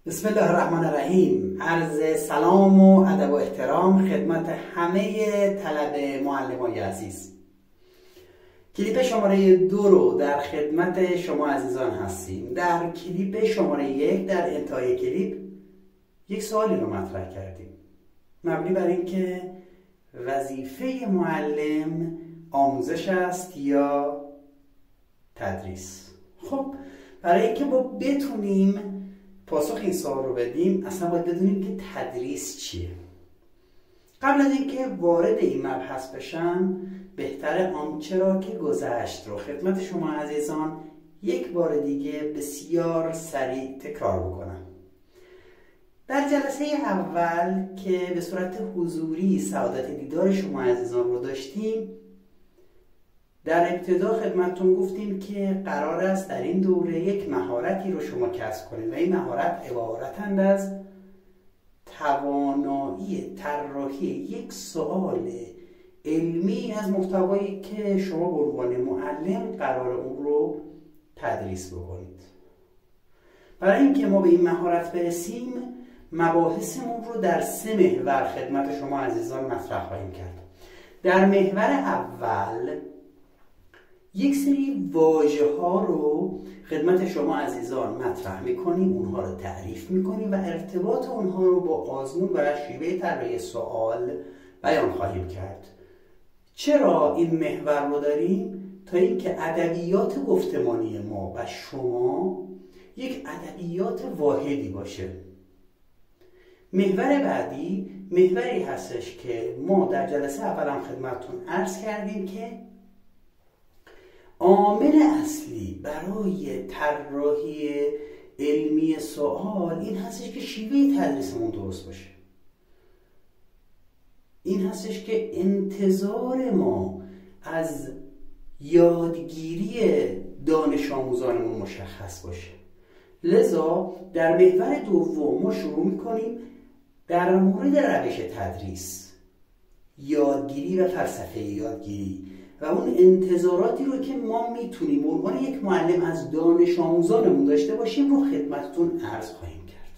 بسم الله الرحمن الرحیم. عرض سلام و ادب و احترام خدمت همه طلبه معلمای عزیز. کلیپ شماره 2 رو در خدمت شما عزیزان هستیم. در کلیپ شماره 1 در انتهای کلیپ یک سوالی رو مطرح کردیم مبنی بر اینکه وظیفه معلم آموزش است یا تدریس. خب برای اینکه ما بتونیم پاسخ این سوال رو بدیم اصلا باید بدونیم که تدریس چیه. قبل از اینکه وارد این مبحث بشم بهتره آنچه را که گذشت رو خدمت شما عزیزان یک بار دیگه بسیار سریع تکرار بکنم. در جلسه اول که به صورت حضوری سعادت دیدار شما عزیزان رو داشتیم، در ابتدا خدمتتون گفتیم که قرار است در این دوره یک مهارتی رو شما کسب کنید و این مهارت عبارتند از توانایی طراحی یک سوال علمی از محتوایی که شما به عنوان معلم قرار اون رو تدریس بکنید. برای اینکه ما به این مهارت برسیم مباحثمون رو در 3 محور خدمت شما عزیزان مطرح خواهیم کرد. در محور اول یک سری واژه ها رو خدمت شما عزیزان مطرح میکنیم، اونها رو تعریف میکنیم و ارتباط اونها رو با آزمون و شیوه طراحی سوال بیان خواهیم کرد. چرا این محور رو داریم؟ تا اینکه ادبیات گفتمانی ما و شما یک ادبیات واحدی باشه. محور بعدی محوری هستش که ما در جلسه اول هم خدمتتون عرض کردیم که عامل اصلی برای طراحی علمی سوال این هستش که شیوه تدریسمون درست باشه. این هستش که انتظار ما از یادگیری دانش آموزانمون مشخص باشه. لذا در محور دوم ما شروع میکنیم در مورد روش تدریس، یادگیری و فلسفه یادگیری و اون انتظاراتی رو که ما میتونیم به عنوان یک معلم از دانش آموزانمون داشته باشیم رو خدمتتون عرض خواهیم کرد.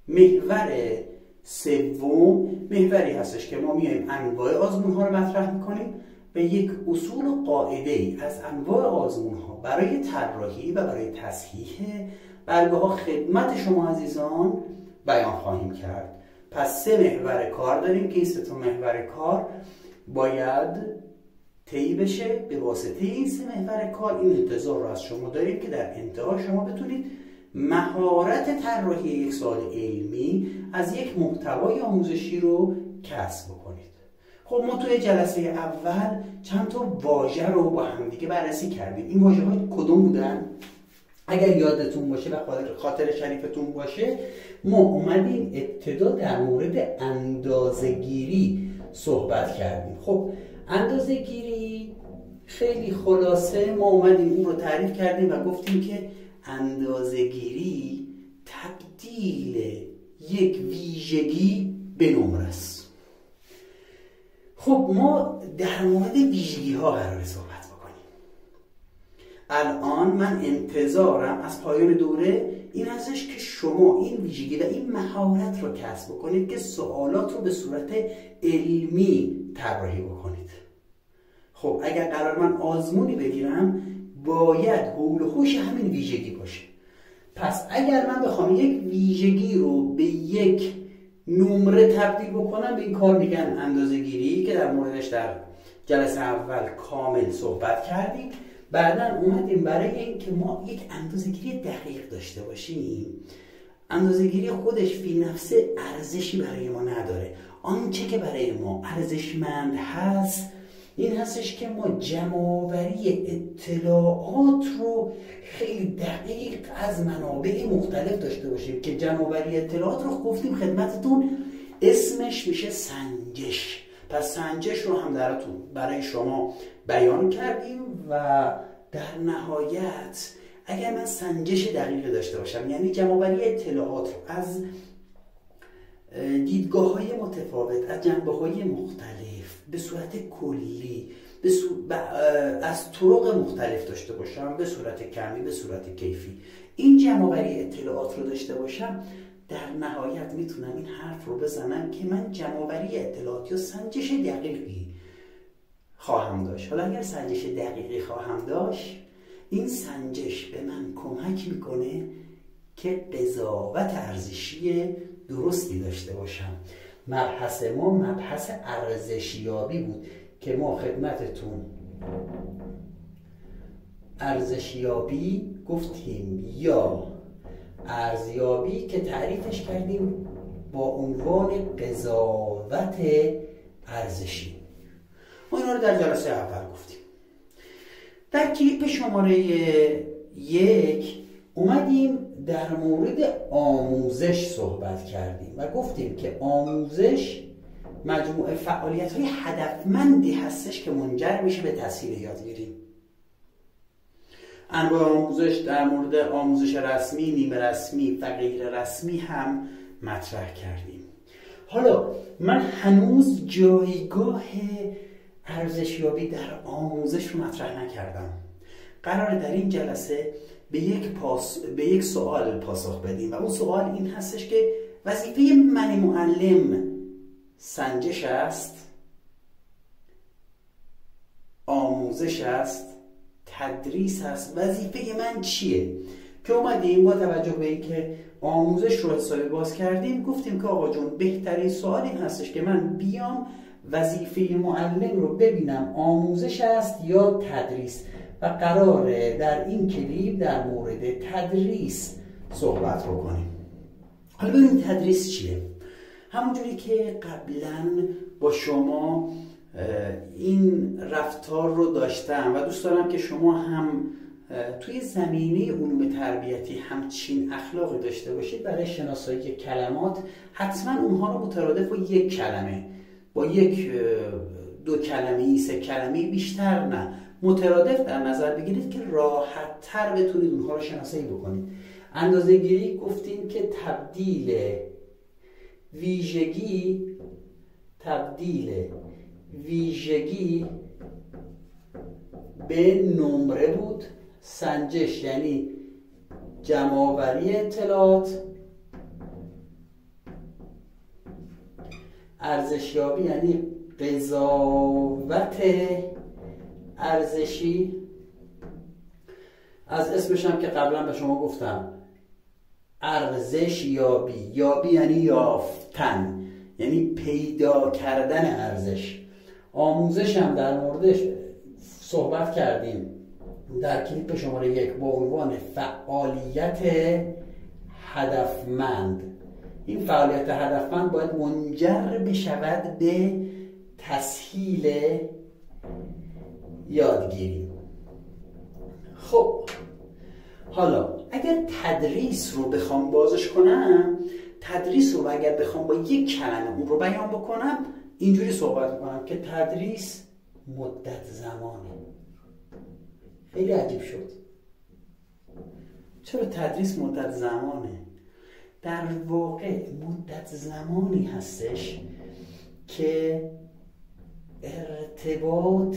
محور سوم محوری هستش که ما میایم انواع آزمون ها رو مطرح میکنیم و یک اصول و قاعده ای از انواع آزمون ها برای طراحی و برای تصحیح برگه ها خدمت شما عزیزان بیان خواهیم کرد. پس 3 محور کار داریم که این 3 محور کار باید طی بشه. به واسطه این 3 محور کار این انتظار رو از شما داریم که در انتها شما بتونید مهارت طراحی یک سوال علمی از یک محتوای آموزشی رو کسب بکنید. خب ما توی جلسه اول چند تا واژه رو با هم دیگه بررسی کردیم. این واژه ها کدوم بودن؟ اگر یادتون باشه و خاطر شریفتون باشه ما اومدیم ابتدا در مورد اندازه‌گیری صحبت کردیم. خب اندازه‌گیری خیلی خلاصه ما اومدیم اون رو تعریف کردیم و گفتیم که اندازه‌گیری تبدیل یک ویژگی به نمره است. خب ما در مورد ویژگی ها قراره صحبت الان من انتظارم از پایان دوره این هستش که شما این ویژگی و این مهارت رو کسب بکنید که سوالات رو به صورت علمی طراحی بکنید. خب اگر قرار من آزمونی بگیرم باید حول و حوش همین ویژگی باشه. پس اگر من بخوام یک ویژگی رو به یک نمره تبدیل بکنم به این کار میگن اندازه‌گیری که در موردش در جلسه اول کامل صحبت کردیم. بعداً اومدیم برای اینکه ما یک اندازه‌گیری دقیق داشته باشیم. اندازه‌گیری خودش فی نفسه ارزشی برای ما نداره. آنچه که برای ما ارزشمند هست این هستش که ما جمع‌آوری اطلاعات رو خیلی دقیق از منابع مختلف داشته باشیم که جمع‌آوری اطلاعات رو گفتیم خدمتتون اسمش میشه سنجش. پس سنجش رو هم برای شما بیان کردیم و در نهایت اگر من سنجش دقیق داشته باشم یعنی جمع‌آوری اطلاعات رو از دیدگاه‌های متفاوت از جنبه‌های مختلف به صورت کلی از طرق مختلف داشته باشم، به صورت کمی، به صورت کیفی، این جمع‌آوری اطلاعات رو داشته باشم، در نهایت میتونم این حرف رو بزنم که من جمع‌آوری اطلاعات یا سنجش دقیقی خواهم داشت. حالا اگر سنجش دقیقی خواهم داشت، این سنجش به من کمک میکنه که قضاوت ارزشی درستی داشته باشم. مبحث ما مبحث ارزشیابی بود که ما خدمتتون ارزشیابی گفتیم یا ارزیابی که تعریفش کردیم با عنوان قضاوت ارزشی. ما اینا رو در جلسه اول گفتیم. در کلیپ شماره 1 اومدیم در مورد آموزش صحبت کردیم و گفتیم که آموزش مجموعه فعالیت‌های هدفمندی هستش که منجر میشه به تسهیل یادگیری. انواع آموزش در مورد آموزش رسمی، نیمه رسمی و غیر رسمی هم مطرح کردیم. حالا من هنوز جایگاه ارزشیابی در آموزش رو مطرح نکردم. قراره در این جلسه به یک سوال پاسخ بدیم و اون سوال این هستش که وظیفه من معلم سنجش است، آموزش است، تدریس است، وظیفه من چیه؟ که اومدیم با توجه به اینکه آموزش رو حسابی باز کردیم گفتیم که آقا جون بهترین سوال این هستش که من بیام وظیفه معلم رو ببینم آموزش است یا تدریس و قراره در این کلیپ در مورد تدریس صحبت رو کنیم. حالا ببینیم تدریس چیه؟ همونجوری که قبلا با شما این رفتار رو داشتم و دوست دارم که شما هم توی زمینه علوم تربیتی همچین اخلاقی داشته باشید. برای شناسایی کلمات حتما اونها رو مترادف با یک کلمه، با یک دو کلمه، سه کلمه بیشتر نه، مترادف در نظر بگیرید که راحت تر بتونید اونها رو شناسایی بکنید. اندازه گیری گفتیم که تبدیل ویژگی به نمره بود. سنجش یعنی جمع‌آوری اطلاعات، ارزشیابی یعنی قضاوت ارزشی. از اسمش هم که قبلا به شما گفتم ارزش یابی یعنی یافتن، یعنی پیدا کردن ارزش. آموزش هم در موردش صحبت کردیم در کلیپ شماره 1 با عنوان فعالیت هدفمند. این فعالیت هدفمند باید منجر بشود به تسهیل یادگیری. خب حالا اگر تدریس رو بخوام بازش کنم، تدریس رو اگر بخوام با یک کلمه اون رو بیان بکنم، اینجوری صحبت میکنم که تدریس مدت زمانه. خیلی عجیب شد. چرا تدریس مدت زمانه؟ در واقع مدت زمانی هستش که ارتباط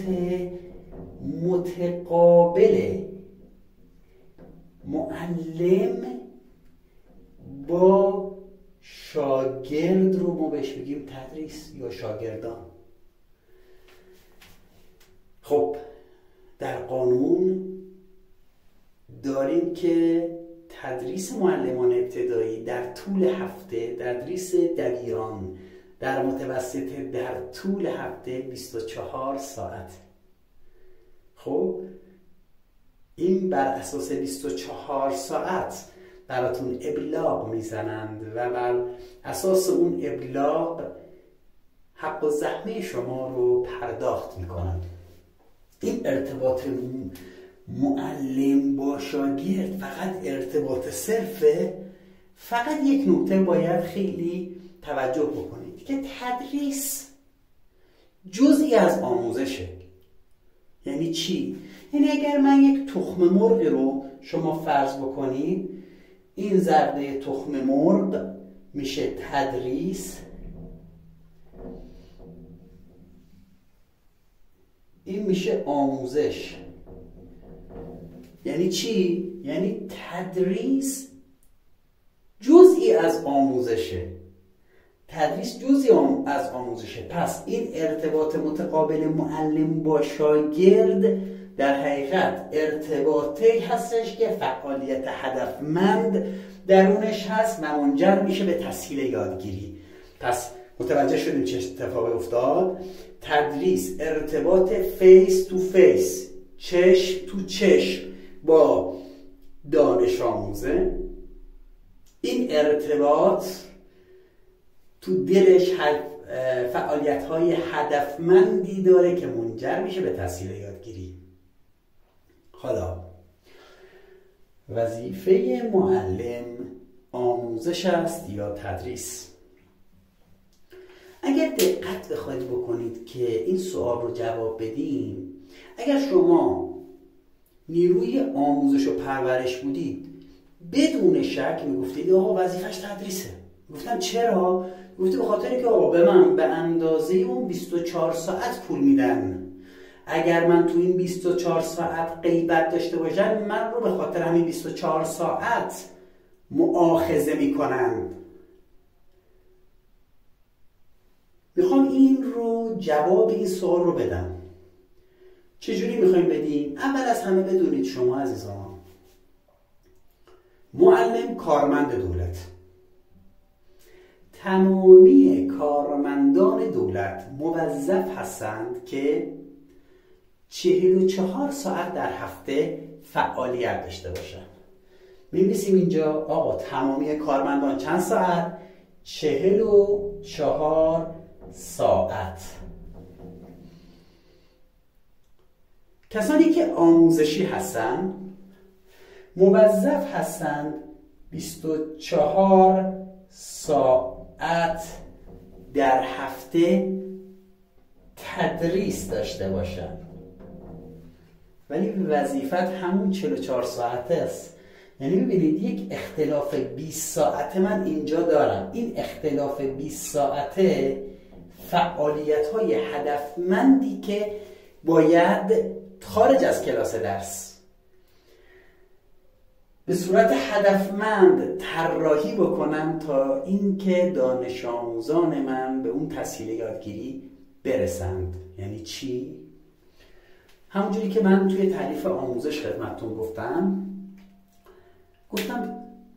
متقابل معلم با شاگرد رو ما بهش بگیم تدریس یا شاگردان. خب در قانون داریم که تدریس معلمان ابتدایی در طول هفته، تدریس دبیران در متوسط در طول هفته 24 ساعت. خب این بر اساس 24 ساعت براتون ابلاغ میزنند و بر اساس اون ابلاغ حق و زحمه شما رو پرداخت میکنند. این ارتباط معلم با شاگرد فقط ارتباط صرفه. فقط یک نکته باید خیلی توجه بکنید که تدریس جزئی از آموزشه. یعنی چی؟ یعنی اگر من یک تخم مرغ رو شما فرض بکنید، این ذره تخم مرغ میشه تدریس، این میشه آموزش یعنی چی؟ یعنی تدریس جزئی از آموزشه. تدریس جزئی از آموزشه. پس این ارتباط متقابل معلم با شاگرد در حقیقت ارتباطی هستش که فعالیت هدفمند درونش هست و منجر میشه به تسهیل یادگیری. پس متوجه شدیم چه اتفاقی افتاد؟ تدریس ارتباط فیس تو فیس، چشم تو چشم با دانش آموزه. این ارتباط تو دلش فعالیت‌های هدفمندی داره که منجر میشه به تسهیل یادگیری. حالا وظیفه معلم آموزش است یا تدریس؟ اگر دقت بخواید بکنید که این سوال رو جواب بدیم، اگر شما نیروی آموزش و پرورش بودید بدون شک میگفتید آقا وظیفش تدریسه. گفتم چرا؟ گفتی به خاطر که آقا به من به اندازه اون 24 ساعت پول میدن. اگر من تو این 24 ساعت غیبت داشته باشم، من رو به خاطر همین 24 ساعت مؤاخذه میکنن. میخوام این رو جواب این سوال رو بدم. چجوری میخوایم بدیم؟ اول از همه بدونید شما عزیزان، معلم کارمند دولت. تمامی کارمندان دولت موظف هستند که 44 ساعت در هفته فعالیت داشته باشند. می‌نویسیم اینجا آقا تمامی کارمندان چند ساعت؟ 44 ساعت. کسانی که آموزشی هستند موظف هستند 24 ساعت در هفته تدریس داشته باشند. ولی وظیفت همون 44 ساعته است. یعنی ببینید یک اختلاف 20 ساعته من اینجا دارم. این اختلاف 20 ساعته فعالیت‌های هدفمندی که باید خارج از کلاس درس به صورت هدفمند طراحی بکنم تا اینکه دانش آموزان من به اون تسهیل یادگیری برسند. یعنی چی؟ همونجوری که من توی تعریف آموزش خدمتتون گفتم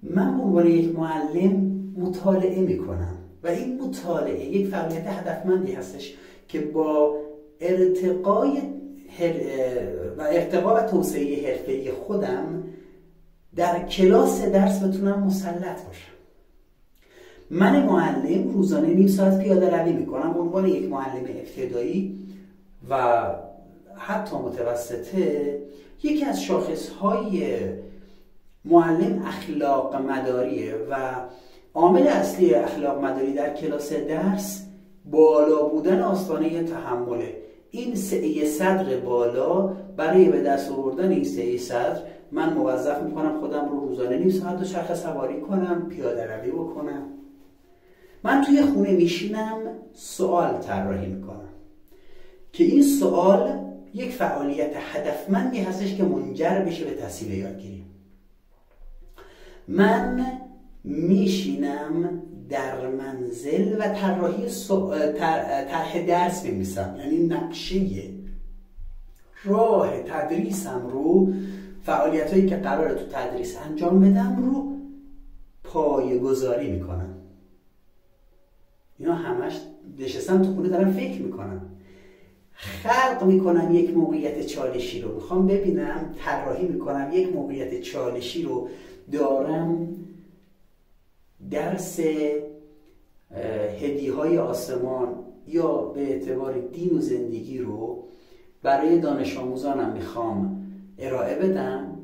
من به عنوان یک معلم مطالعه میکنم و این مطالعه یک فعالیت هدفمندی هستش که با ارتقا و توسعه حرفه‌ای خودم در کلاس درس بتونم مسلط باشم. من معلم روزانه نیم ساعت پیاده روی میکنم به عنوان یک معلم ابتدایی و حتی متوسطه. یکی از شاخصهای معلم اخلاق مداریه و عامل اصلی اخلاق مداری در کلاس درس بالا بودن آستانه تحمله. این سعی صدر بالا، برای به دست آوردن این سعی صدر من موظف میکنم خودم رو روزانه نیم ساعت دوچرخه سواری کنم، پیاده روی بکنم. من توی خونه میشینم سوال طراحی میکنم که این سوال یک فعالیت هدفمندی هستش که منجر بشه به تسهیل یادگیری. من میشینم در منزل و طرح درس می‌نویسم، یعنی نقشه راه تدریسم رو، فعالیتایی که قراره تو تدریس انجام بدم رو پایه‌گذاری میکنم. اینا همش نشستم تو خونه دارم فکر میکنم، خلق میکنم یک موقعیت چالشی رو، میخوام ببینم، طراحی میکنم یک موقعیت چالشی رو دارم. درس هدیه‌های آسمان یا به اعتبار دین و زندگی رو برای دانش آموزانم میخوام ارائه بدم.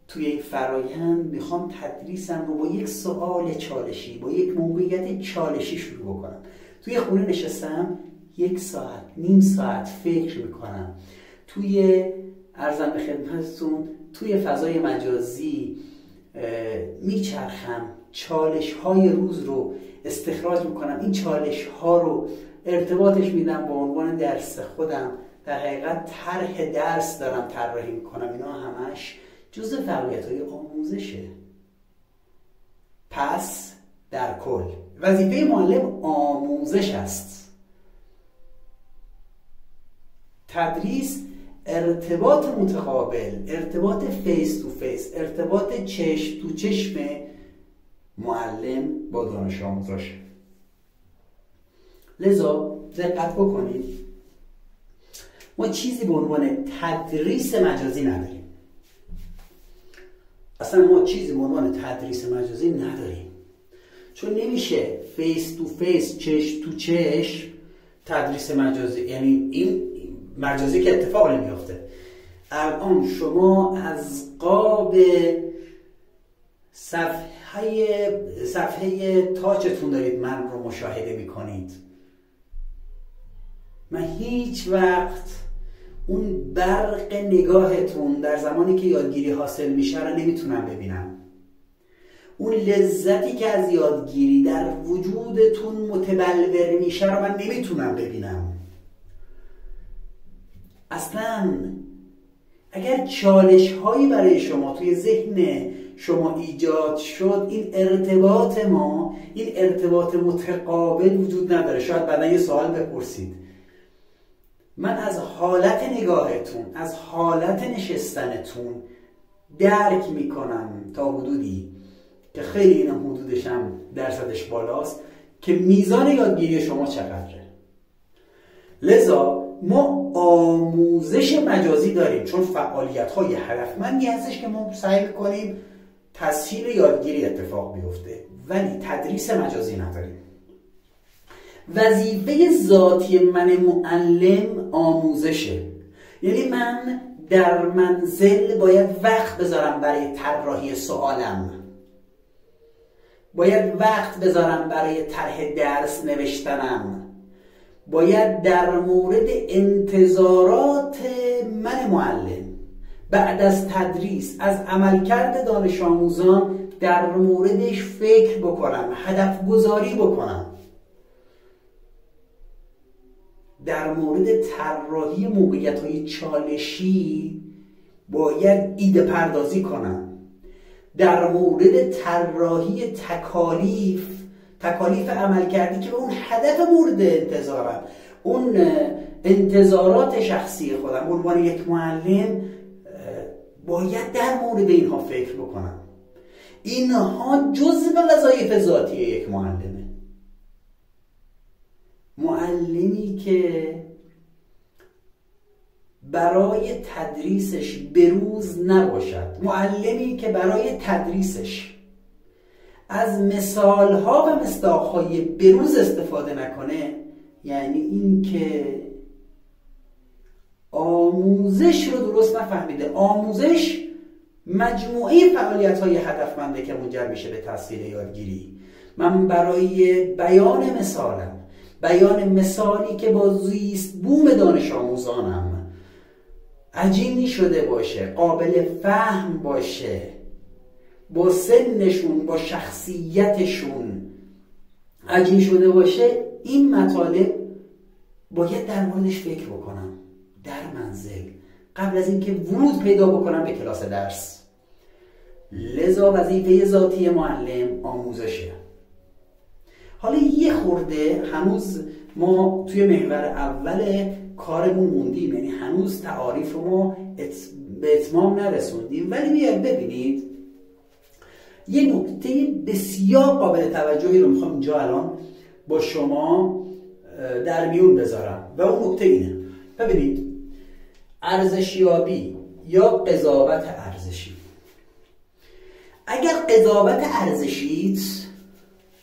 توی این فرایند میخوام تدریسم رو با یک سوال چالشی، با یک موقعیت چالشی شروع بکنم. توی خونه نشستم 1 ساعت، نیم ساعت فکر میکنم. عرضم به خدمتتون توی فضای مجازی میچرخم، چالش های روز رو استخراج میکنم، این چالش ها رو ارتباطش میدم با عنوان درس خودم. در حقیقت طرح درس دارم طراحی میکنم. اینا همش جزء فعالیت‌های آموزشه. پس در کل وظیفه معلم آموزش است. تدریس ارتباط متقابل، ارتباط فیس تو فیس، ارتباط چشم تو چشم معلم با دانش آموزاشه. لذا دقت بکنید، ما چیزی به عنوان تدریس مجازی نداریم. اصلا ما چیزی به عنوان تدریس مجازی نداریم، چون نمیشه فیس تو فیس، چشم تو چشم تدریس مجازی، یعنی این مجازی که اتفاق نمیافته. الان شما از قاب صفحه تاچتون دارید من رو مشاهده میکنید. من هیچ وقت اون برق نگاهتون در زمانی که یادگیری حاصل میشه رو نمیتونم ببینم. اون لذتی که از یادگیری در وجودتون متبلور میشه رو من نمیتونم ببینم. اصلا اگر چالش هایی برای شما توی ذهن شما ایجاد شد، این ارتباط متقابل وجود نداره. شاید بعدا یه سوال بپرسید. من از حالت نگاهتون، از حالت نشستنتون درک میکنم تا حدودی که خیلی این حدودش هم درصدش بالاست که میزان یادگیری شما چقدره. لذا ما آموزش مجازی داریم، چون فعالیت‌های هدفمندی هستش که ما سعی میکنیم تسهیل یادگیری اتفاق بیفته، ولی تدریس مجازی نداریم. وظیفه ذاتی من معلم آموزشه. یعنی من در منزل باید وقت بذارم برای طراحی سوالم، باید وقت بذارم برای طرح درس نوشتنم، باید در مورد انتظارات من معلم بعد از تدریس، از عملکرد دانش آموزان در موردش فکر بکنم، هدف گذاری بکنم. در مورد طراحی موقعیت‌های چالشی باید ایده پردازی کنم. در مورد طراحی تکالیف عمل کردی که به اون هدف مورد انتظارم، اون انتظارات شخصی خودم به عنوان یک معلم باید در مورد اینها فکر بکنم. اینها جزء وظایف ذاتی یک معلمه. معلمی که برای تدریسش بروز نباشد، معلمی که برای تدریسش از مثالها و مصداقهای بروز استفاده نکنه، یعنی این که آموزش رو درست نفهمیده. آموزش مجموعه فعالیت‌های هدفمنده که منجر میشه به تسهیل یادگیری. من برای بیان مثالی که با زیست بوم دانش آموزانم عجینی شده باشه، قابل فهم باشه، با سنشون، با شخصیتشون عجین شده باشه، این مطالب باید در موردش فکر بکنم در منزل قبل از اینکه ورود پیدا بکنم به کلاس درس. لذا وظیفه ذاتی معلم آموزشه. حالا یه خورده هنوز ما توی محور اول کارمون موندیم، یعنی هنوز تعاریف رو ما به اتمام نرسوندیم، ولی بیاید ببینید یه نکته بسیار قابل توجهی رو میخوام اینجا الان با شما در میون بذارم و اون نکته اینه. ببینید، ارزشیابی یا قضاوت ارزشی. اگر قضاوت ارزشیت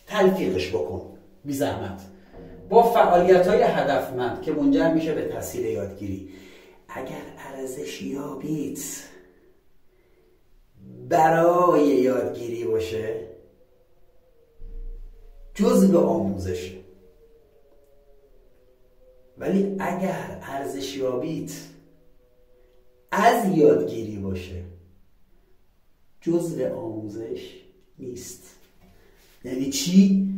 تلفیقش بکن بی زحمت با فعالیت‌های هدفمند که منجر میشه به تسهیل یادگیری. اگر ارزشیابیت برای یادگیری باشه، جزء آموزش. ولی اگر ارزشیابیت از یادگیری باشه، جزء آموزش نیست. یعنی چی؟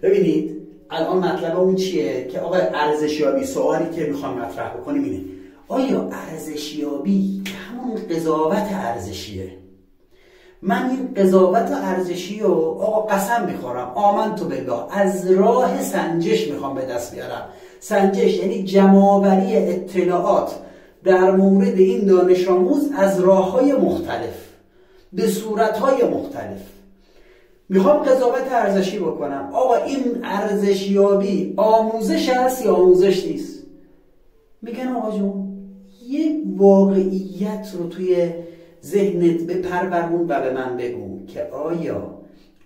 ببینید الان مطلب اون چیه که آقا ارزشیابی، سوالی که میخوام مطرح بکنیم اینه: آیا ارزشیابی همون اون قضاوت ارزشیه. من این قضاوت ارزشی رو آقا قسم میخورم آمنت بالله از راه سنجش میخوام به دست بیارم. سنجش یعنی جمع‌آوری اطلاعات در مورد این دانش آموز از راه‌های مختلف به صورت‌های مختلف. میخوام قضاوت ارزشی بکنم آقا این ارزشیابی آموزش هست یا آموزش نیست. میگن آقا جون یک واقعیت رو توی ذهنت بپرورون و به من بگو که آیا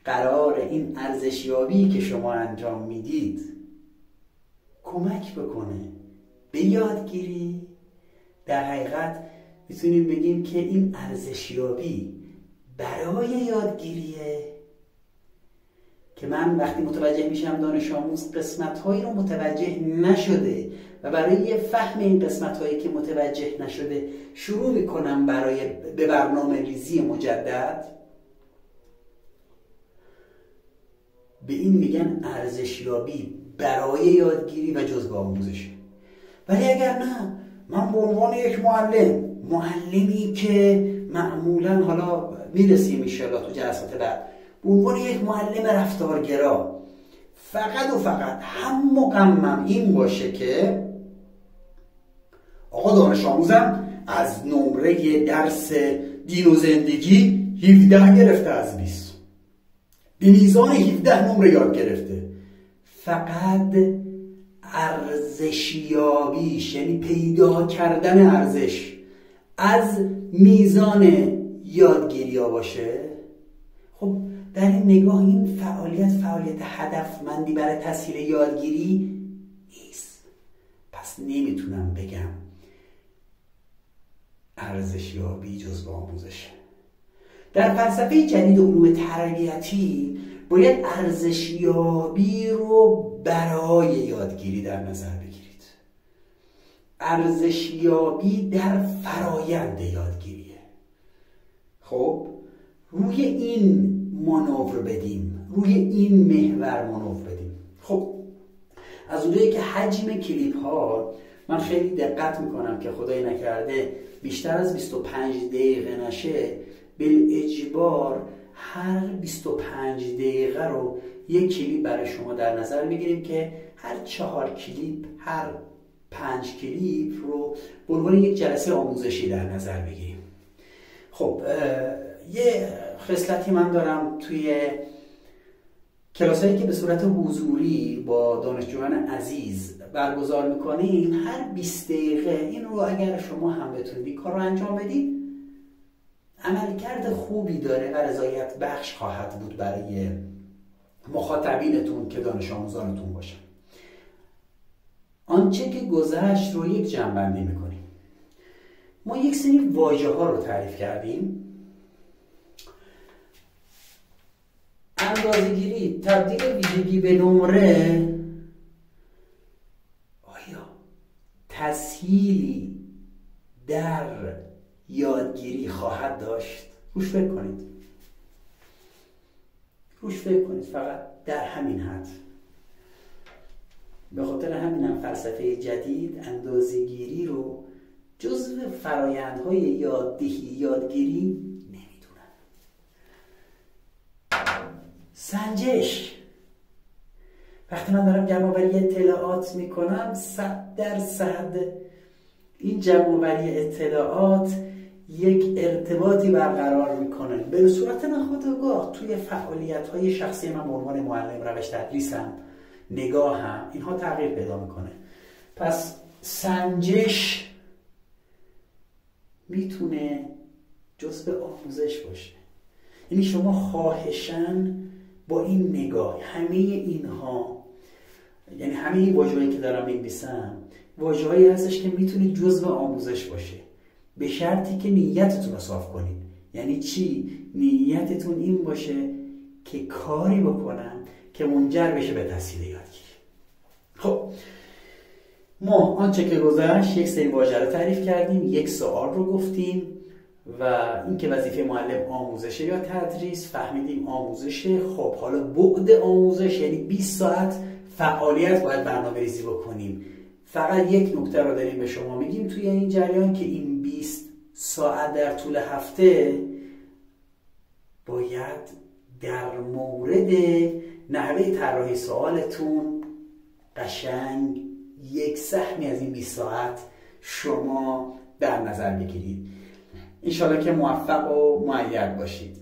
قرار این ارزشیابی که شما انجام میدید کمک بکنه به یادگیری؟ در حقیقت میتونیم بگیم که این ارزشیابی برای یادگیریه که من وقتی متوجه میشم دانش آموز قسمت‌هایی رو متوجه نشده و برای فهم این قسمت‌هایی که متوجه نشده شروع میکنم به برنامه ریزی مجدد، به این میگن ارزشیابی برای یادگیری و جزء آموزش. ولی اگر نه، من به عنوان یک معلمی که معمولا حالا میرسیم انشاءالله تو جلسات بعد، به عنوان یک معلم رفتارگرا فقط و فقط هم غمم این باشه که آقا دانش آموزم از نمره درس دین و زندگی 17 گرفته از 20 به میزان 17 نمره یاد گرفته، فقط ارزشیابیش یعنی پیدا کردن ارزش از میزان یادگیری ها باشه، خب در این نگاه این فعالیت هدفمندی برای تسهیل یادگیری نیست. پس نمیتونم بگم ارزشیابی جزء آموزشه. در فلسفه جدید علوم تربیتی باید ارزشیابی رو برای یادگیری در نظر بگیرید. ارزشیابی در فرایند یادگیریه. خب روی این مانور بدیم، روی این محور مانور بدیم. خب از اونجایی که حجم کلیپ ها من خیلی دقت میکنم که خدای نکرده بیشتر از 25 دقیقه نشه، بالاجبار هر 25 دقیقه رو یک کلیپ برای شما در نظر میگیریم که هر 4 کلیپ، هر 5 کلیپ رو به عنوان یک جلسه آموزشی در نظر بگیریم. خب یه خصلتی من دارم توی کلاسایی که به صورت حضوری با دانشجویان عزیز برگزار میکنیم، هر 20 دقیقه این رو اگر شما هم بتونید کار رو انجام بدید عملکرد خوبی داره و رضایت بخش خواهد بود برای مخاطبینتون که دانش آموزانتون باشن. آنچه که گذشت رو یک جمع‌بندی میکنیم. ما یک سری واژه ها رو تعریف کردیم. اندازه‌گیری، تبدیل ویژگی به نمره، آیا تسهیلی در یادگیری خواهد داشت؟ روش فکر کنید فقط در همین حد. به خاطر همینم فلسفه جدید اندازه‌گیری رو جزو فرایندهای یادگیری نمیدونن. سنجش، وقتی من دارم جمع‌آوری اطلاعات میکنم 100% این جمع‌آوری اطلاعات یک ارتباطی برقرار میکنه به صورت ناخودآگاه توی فعالیت‌های شخصی من به عنوان معلم، روش تدریسم، نگاهم، اینها تغییر پیدا میکنه. پس سنجش میتونه جزء آموزش باشه. یعنی شما خواهشاً با این نگاه همه اینها، یعنی همه این واژه‌هایی که دارم می‌نویسم واژه‌هایی هستش که میتونه جزء آموزش باشه، به شرطی که نیتتون رو صاف کنید. یعنی چی؟ نیتتون این باشه که کاری بکنم که منجر بشه به تسهیل یادگیری. خب ما آنچه که گذشت یک سری واژه رو تعریف کردیم، یک سوال رو گفتیم و این که وظیفه معلم آموزشه یا تدریس، فهمیدیم آموزشه. خب حالا بعد آموزش یعنی 20 ساعت فعالیت باید برنامه‌ریزی بکنیم. فقط یک نکته رو داریم به شما میگیم توی این جریان که این 20 ساعت در طول هفته باید در مورد نحوه طراحی سوالتون قشنگ یک سهمی از این 20 ساعت شما در نظر بگیرید. انشالله که موفق و مؤید باشید.